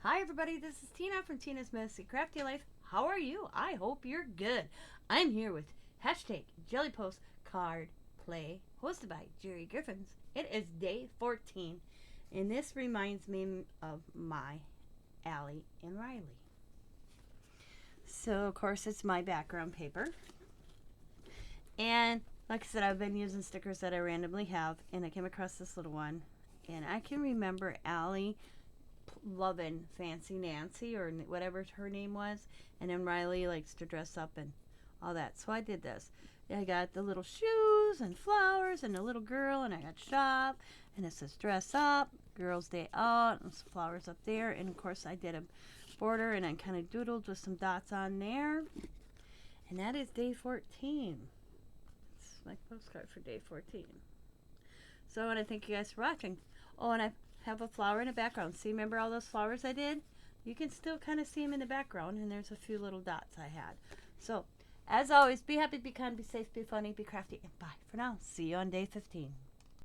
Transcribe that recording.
Hi everybody, this is Tina from Tina's Messy Crafty Life. How are you? I hope you're good. I'm here with hashtag Jelly Post Card Play, hosted by Jerry Griffins. It is day 14, and this reminds me of my Allie and Riley. So, of course, it's my background paper. And like I said, I've been using stickers that I randomly have, and I came across this little one. And I can remember Allie loving Fancy Nancy or whatever her name was, and then Riley likes to dress up and all that. So I did this. I got the little shoes and flowers and a little girl, and I got shop, and it says dress up, girls day out, and some flowers up there, and of course I did a border and I kind of doodled with some dots on there, and that is day 14. It's my postcard for day 14. So I want to thank you guys for watching. Oh, and I have a flower in the background. See, remember all those flowers I did? You can still kind of see them in the background, and there's a few little dots I had. So, as always, be happy, be kind, be safe, be funny, be crafty, and bye for now. See you on day 15.